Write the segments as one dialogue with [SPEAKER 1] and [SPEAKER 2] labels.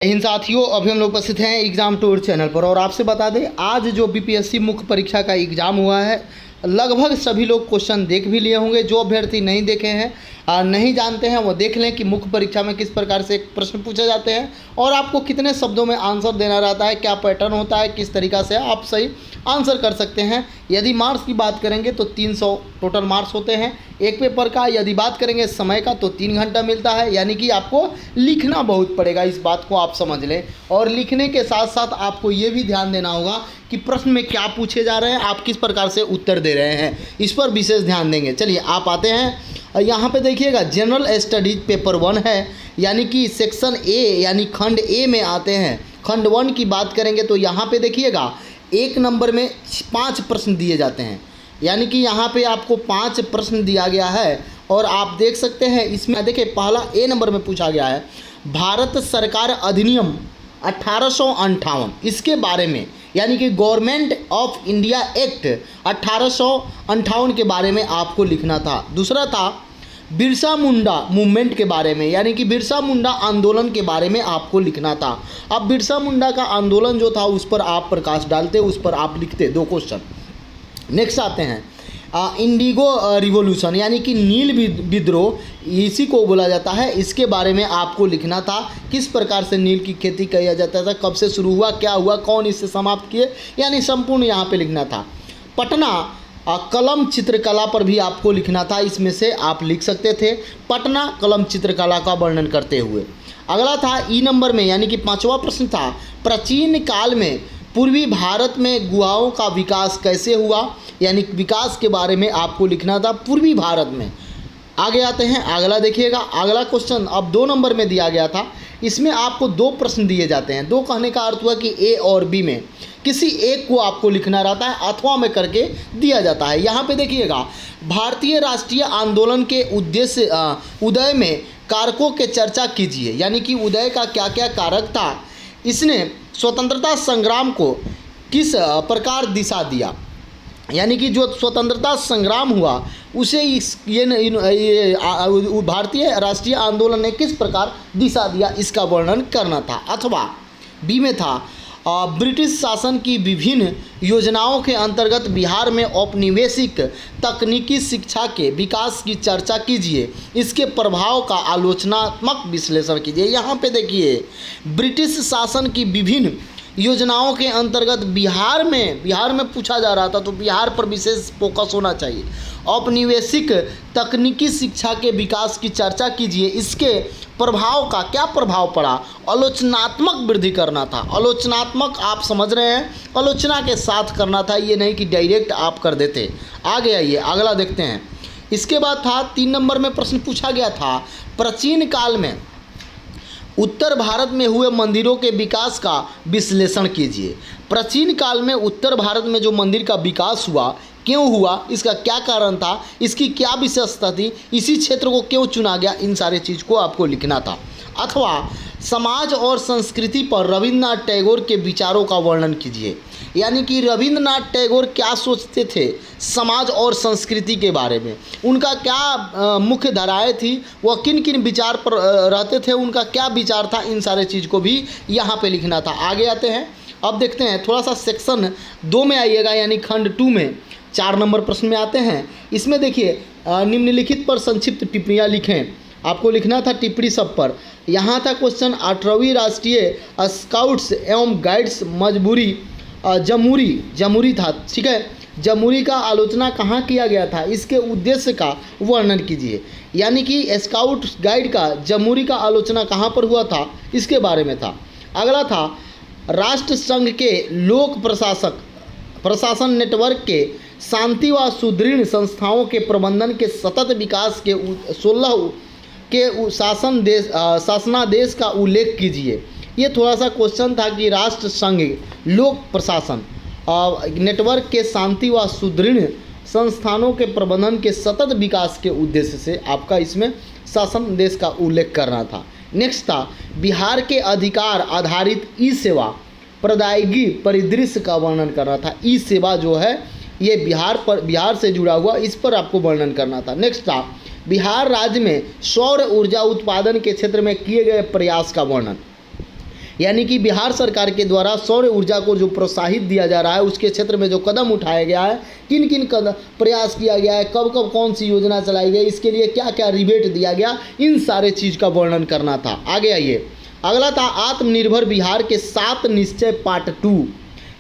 [SPEAKER 1] इन साथियों अभी हम लोग उपस्थित हैं एग्ज़ाम टूर चैनल पर और आपसे बता दें आज जो बीपीएससी मुख्य परीक्षा का एग्ज़ाम हुआ है लगभग सभी लोग क्वेश्चन देख भी लिए होंगे। जो अभ्यर्थी नहीं देखे हैं नहीं जानते हैं वो देख लें कि मुख्य परीक्षा में किस प्रकार से प्रश्न पूछे जाते हैं और आपको कितने शब्दों में आंसर देना रहता है, क्या पैटर्न होता है, किस तरीक़ा से आप सही आंसर कर सकते हैं। यदि मार्क्स की बात करेंगे तो 300 टोटल मार्क्स होते हैं एक पेपर का। यदि बात करेंगे समय का तो 3 घंटा मिलता है, यानी कि आपको लिखना बहुत पड़ेगा, इस बात को आप समझ लें। और लिखने के साथ साथ आपको ये भी ध्यान देना होगा कि प्रश्न में क्या पूछे जा रहे हैं, आप किस प्रकार से उत्तर दे रहे हैं, इस पर विशेष ध्यान देंगे। चलिए आप आते हैं यहाँ पे देखिएगा जनरल स्टडीज पेपर 1 है, यानी कि सेक्शन ए यानी खंड ए में आते हैं। खंड 1 की बात करेंगे तो यहाँ पे देखिएगा 1 नंबर में 5 प्रश्न दिए जाते हैं, यानी कि यहाँ पे आपको 5 प्रश्न दिया गया है। और आप देख सकते हैं इसमें देखिए पहला ए नंबर में पूछा गया है भारत सरकार अधिनियम 1858 इसके बारे में, यानी कि गवर्नमेंट ऑफ इंडिया एक्ट 1858 के बारे में आपको लिखना था। दूसरा था बिरसा मुंडा मूवमेंट के बारे में, यानी कि बिरसा मुंडा आंदोलन के बारे में आपको लिखना था। अब बिरसा मुंडा का आंदोलन जो था उस पर आप प्रकाश डालते, उस पर आप लिखते 2 क्वेश्चन। नेक्स्ट आते हैं इंडिगो रिवॉल्यूशन, यानी कि नील विद्रोह इसी को बोला जाता है, इसके बारे में आपको लिखना था। किस प्रकार से नील की खेती किया जाता था, कब से शुरू हुआ, क्या हुआ, कौन इससे समाप्त किए, यानी संपूर्ण यहाँ पे लिखना था। पटना कलम चित्रकला पर भी आपको लिखना था, इसमें से आप लिख सकते थे पटना कलम चित्रकला का वर्णन करते हुए। अगला था ई नंबर में, यानी कि 5वां प्रश्न था प्राचीन काल में पूर्वी भारत में गुहाओं का विकास कैसे हुआ, यानी विकास के बारे में आपको लिखना था पूर्वी भारत में। आगे आते हैं अगला देखिएगा, अगला क्वेश्चन अब 2 नंबर में दिया गया था। इसमें आपको 2 प्रश्न दिए जाते हैं। 2 कहने का अर्थ हुआ कि ए और बी में किसी एक को आपको लिखना रहता है अथवा में करके दिया जाता है। यहाँ पे देखिएगा भारतीय राष्ट्रीय आंदोलन के उद्देश्य उदय में कारकों के चर्चा कीजिए, यानी कि उदय का क्या क्या कारक था, इसने स्वतंत्रता संग्राम को किस प्रकार दिशा दिया, यानी कि जो स्वतंत्रता संग्राम हुआ उसे भारतीय राष्ट्रीय आंदोलन ने किस प्रकार दिशा दिया, इसका वर्णन करना था। अथवा बी में था ब्रिटिश शासन की विभिन्न योजनाओं के अंतर्गत बिहार में औपनिवेशिक तकनीकी शिक्षा के विकास की चर्चा कीजिए, इसके प्रभाव का आलोचनात्मक विश्लेषण कीजिए। यहाँ पे देखिए ब्रिटिश शासन की विभिन्न योजनाओं के अंतर्गत बिहार में पूछा जा रहा था, तो बिहार पर विशेष फोकस होना चाहिए। औपनिवेशिक तकनीकी शिक्षा के विकास की चर्चा कीजिए, इसके प्रभाव का क्या प्रभाव पड़ा, आलोचनात्मक वृद्धि करना था। आलोचनात्मक आप समझ रहे हैं, आलोचना के साथ करना था, ये नहीं कि डायरेक्ट आप कर देते। आगे आइए अगला देखते हैं। इसके बाद था 3 नंबर में प्रश्न पूछा गया था प्राचीन काल में उत्तर भारत में हुए मंदिरों के विकास का विश्लेषण कीजिए। प्राचीन काल में उत्तर भारत में जो मंदिर का विकास हुआ, क्यों हुआ, इसका क्या कारण था, इसकी क्या विशेषता थी, इसी क्षेत्र को क्यों चुना गया, इन सारे चीज़ को आपको लिखना था। अथवा समाज और संस्कृति पर रविन्द्रनाथ टैगोर के विचारों का वर्णन कीजिए, यानी कि रविन्द्रनाथ टैगोर क्या सोचते थे समाज और संस्कृति के बारे में, उनका क्या मुख्य धाराएं थी, वह किन किन विचार पर रहते थे, उनका क्या विचार था, इन सारे चीज़ को भी यहाँ पे लिखना था। आगे आते हैं, अब देखते हैं थोड़ा सा सेक्शन 2 में आइएगा, यानी खंड 2 में 4 नंबर प्रश्न में आते हैं। इसमें देखिए निम्नलिखित पर संक्षिप्त टिप्पणियाँ लिखें, आपको लिखना था टिप्पणी सब पर। यहाँ था क्वेश्चन 18वीं राष्ट्रीय स्काउट्स एवं गाइड्स जमूरी था, ठीक है। जमूरी का आलोचना कहाँ किया गया था, इसके उद्देश्य का वर्णन कीजिए, यानी कि स्काउट गाइड का जमूरी का आलोचना कहाँ पर हुआ था, इसके बारे में था। अगला था राष्ट्र संघ के लोक प्रशासन नेटवर्क के शांति व सुदृढ़ संस्थाओं के प्रबंधन के सतत विकास के 16 के शासनादेश का उल्लेख कीजिए। ये थोड़ा सा क्वेश्चन था कि राष्ट्र संघ लोक प्रशासन नेटवर्क के शांति व सुदृढ़ संस्थानों के प्रबंधन के सतत विकास के उद्देश्य से आपका इसमें शासन देश का उल्लेख करना था। नेक्स्ट था बिहार के अधिकार आधारित ई सेवा प्रदायगी परिदृश्य का वर्णन करना था। ई सेवा जो है ये बिहार से जुड़ा हुआ, इस पर आपको वर्णन करना था। नेक्स्ट था बिहार राज्य में सौर ऊर्जा उत्पादन के क्षेत्र में किए गए प्रयास का वर्णन। यानी कि बिहार सरकार के द्वारा सौर ऊर्जा को जो प्रोत्साहित दिया जा रहा है, उसके क्षेत्र में जो कदम उठाया गया है, किन किन कदम प्रयास किया गया है, कब कब कौन सी योजना चलाई गई, इसके लिए क्या क्या रिबेट दिया गया, इन सारे चीज़ का वर्णन करना था। आगे आइए, अगला था आत्मनिर्भर बिहार के 7 निश्चय पार्ट 2।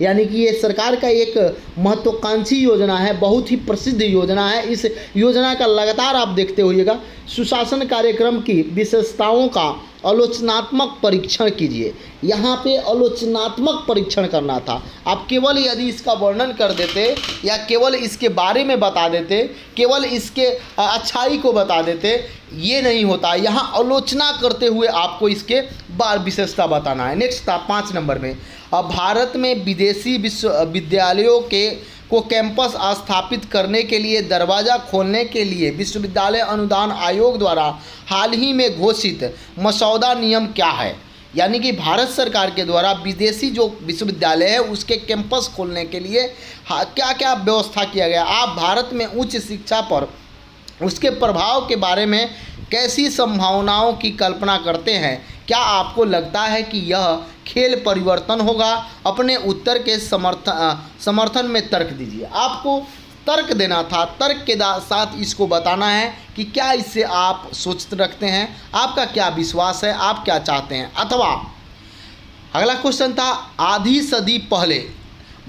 [SPEAKER 1] यानी कि ये सरकार का एक महत्वाकांक्षी योजना है, बहुत ही प्रसिद्ध योजना है। इस योजना का लगातार आप देखते होइएगा, सुशासन कार्यक्रम की विशेषताओं का आलोचनात्मक परीक्षण कीजिए। यहाँ पे आलोचनात्मक परीक्षण करना था। आप केवल यदि इसका वर्णन कर देते या केवल इसके बारे में बता देते, केवल इसके अच्छाई को बता देते, ये नहीं होता। यहाँ आलोचना करते हुए आपको इसके बार विशेषता बताना है। नेक्स्ट था 5 नंबर में, अब भारत में विदेशी विश्वविद्यालयों को कैंपस स्थापित करने के लिए दरवाज़ा खोलने के लिए विश्वविद्यालय अनुदान आयोग द्वारा हाल ही में घोषित मसौदा नियम क्या है। यानी कि भारत सरकार के द्वारा विदेशी जो विश्वविद्यालय है उसके कैंपस खोलने के लिए क्या क्या व्यवस्था किया गया। आप भारत में उच्च शिक्षा पर उसके प्रभाव के बारे में कैसी संभावनाओं की कल्पना करते हैं? क्या आपको लगता है कि यह खेल परिवर्तन होगा? अपने उत्तर के समर्थन में तर्क दीजिए। आपको तर्क देना था, तर्क के साथ इसको बताना है कि क्या इससे आप सोच रखते हैं, आपका क्या विश्वास है, आप क्या चाहते हैं। अथवा अगला क्वेश्चन था, आधी सदी पहले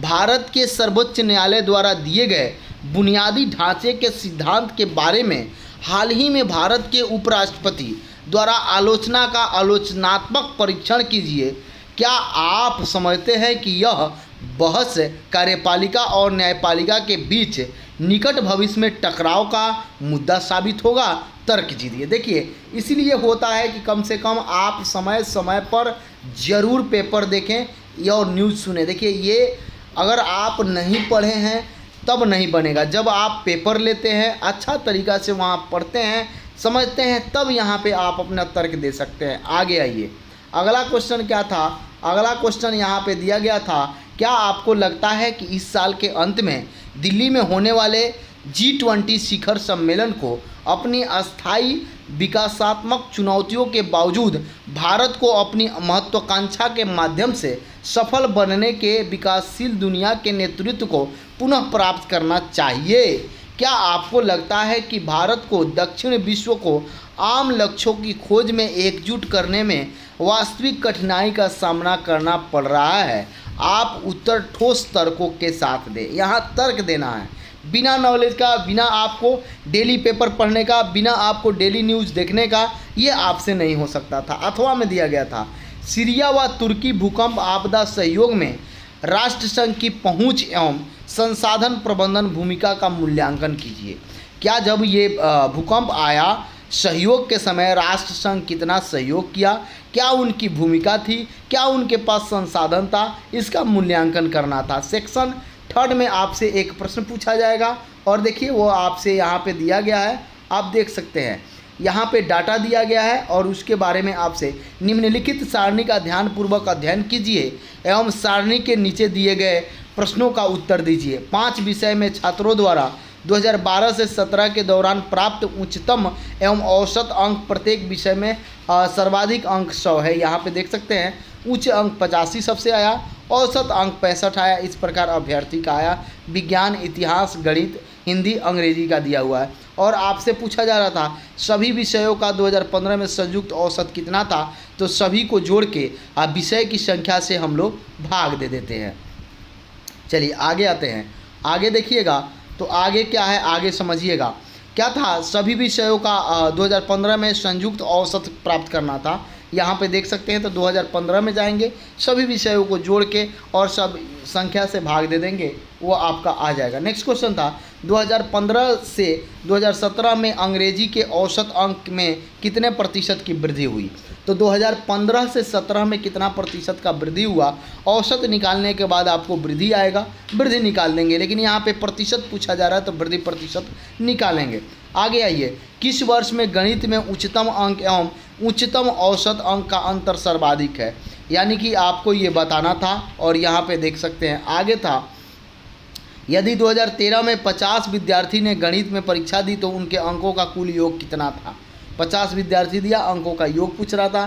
[SPEAKER 1] भारत के सर्वोच्च न्यायालय द्वारा दिए गए बुनियादी ढांचे के सिद्धांत के बारे में हाल ही में भारत के उपराष्ट्रपति द्वारा आलोचना का आलोचनात्मक परीक्षण कीजिए। क्या आप समझते हैं कि यह बहस कार्यपालिका और न्यायपालिका के बीच निकट भविष्य में टकराव का मुद्दा साबित होगा? तर्क दीजिए। देखिए, इसीलिए होता है कि कम से कम आप समय समय पर ज़रूर पेपर देखें और न्यूज़ सुने। देखिए, ये अगर आप नहीं पढ़े हैं तब नहीं बनेगा। जब आप पेपर लेते हैं, अच्छा तरीक़ा से वहाँ पढ़ते हैं, समझते हैं, तब यहाँ पे आप अपना तर्क दे सकते हैं। आगे आइए, अगला क्वेश्चन क्या था? अगला क्वेश्चन यहाँ पे दिया गया था, क्या आपको लगता है कि इस साल के अंत में दिल्ली में होने वाले G20 शिखर सम्मेलन को अपनी अस्थायी विकासात्मक चुनौतियों के बावजूद भारत को अपनी महत्वाकांक्षा के माध्यम से सफल बनने के विकासशील दुनिया के नेतृत्व को पुनः प्राप्त करना चाहिए? क्या आपको लगता है कि भारत को दक्षिण विश्व को आम लक्ष्यों की खोज में एकजुट करने में वास्तविक कठिनाई का सामना करना पड़ रहा है? आप उत्तर ठोस तर्कों के साथ दें। यहाँ तर्क देना है, बिना नॉलेज का, बिना आपको डेली पेपर पढ़ने का, बिना आपको डेली न्यूज़ देखने का, ये आपसे नहीं हो सकता था। अथवा में दिया गया था, सीरिया व तुर्की भूकंप आपदा सहयोग में राष्ट्रसंघ की पहुंच एवं संसाधन प्रबंधन भूमिका का मूल्यांकन कीजिए। क्या जब ये भूकंप आया, सहयोग के समय राष्ट्रसंघ कितना सहयोग किया, क्या उनकी भूमिका थी, क्या उनके पास संसाधन था, इसका मूल्यांकन करना था। सेक्शन 3 में आपसे एक प्रश्न पूछा जाएगा और देखिए वो आपसे यहाँ पे दिया गया है, आप देख सकते हैं। यहाँ पे डाटा दिया गया है और उसके बारे में आपसे निम्नलिखित सारणी का ध्यानपूर्वक अध्ययन कीजिए एवं सारणी के नीचे दिए गए प्रश्नों का उत्तर दीजिए। 5 विषय में छात्रों द्वारा 2012 से 17 के दौरान प्राप्त उच्चतम एवं औसत अंक प्रत्येक विषय में सर्वाधिक अंक 100 है। यहाँ पे देख सकते हैं, उच्च अंक 85 सबसे आया, औसत अंक 65 आया। इस प्रकार अभ्यर्थी का आया। विज्ञान, इतिहास, गणित, हिंदी, अंग्रेजी का दिया हुआ है। और आपसे पूछा जा रहा था सभी विषयों का 2015 में संयुक्त औसत कितना था, तो सभी को जोड़ के विषय की संख्या से हम लोग भाग दे देते हैं। चलिए आगे आते हैं। आगे देखिएगा तो आगे क्या है, आगे समझिएगा। क्या था? सभी विषयों का 2015 में संयुक्त औसत प्राप्त करना था। यहाँ पे देख सकते हैं, तो 2015 में जाएंगे, सभी विषयों को जोड़ के और सब संख्या से भाग दे देंगे, वो आपका आ जाएगा। नेक्स्ट क्वेश्चन था, 2015 से 2017 में अंग्रेजी के औसत अंक में कितने प्रतिशत की वृद्धि हुई? तो 2015 से 17 में कितना प्रतिशत का वृद्धि हुआ, औसत निकालने के बाद आपको वृद्धि आएगा, वृद्धि निकाल देंगे। लेकिन यहाँ पे प्रतिशत पूछा जा रहा है तो वृद्धि प्रतिशत निकालेंगे। आगे आइए, किस वर्ष में गणित में उच्चतम अंक एवं उच्चतम औसत अंक का अंतर सर्वाधिक है? यानी कि आपको ये बताना था। और यहाँ पे देख सकते हैं आगे था, यदि 2013 में 50 विद्यार्थी ने गणित में परीक्षा दी तो उनके अंकों का कुल योग कितना था? 50 विद्यार्थी दिया, अंकों का योग पूछ रहा था।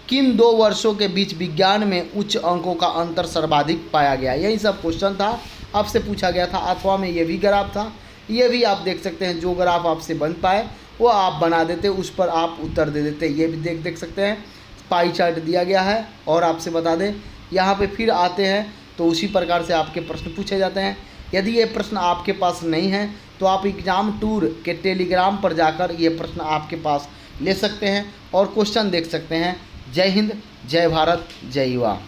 [SPEAKER 1] किन 2 वर्षों के बीच विज्ञान में उच्च अंकों का अंतर सर्वाधिक पाया गया। यही सब क्वेश्चन था, आपसे पूछा गया था। अथवा में ये भी ग्राफ था, ये भी आप देख सकते हैं। जो ग्राफ आपसे बन पाए वो आप बना देते, उस पर आप उत्तर दे देते। ये भी देख सकते हैं, पाई चार्ट दिया गया है। और आपसे बता दें, यहाँ पे फिर आते हैं तो उसी प्रकार से आपके प्रश्न पूछे जाते हैं। यदि ये प्रश्न आपके पास नहीं है तो आप एग्ज़ाम टूर के टेलीग्राम पर जाकर ये प्रश्न आपके पास ले सकते हैं और क्वेश्चन देख सकते हैं। जय हिंद, जय भारत, जय युवा।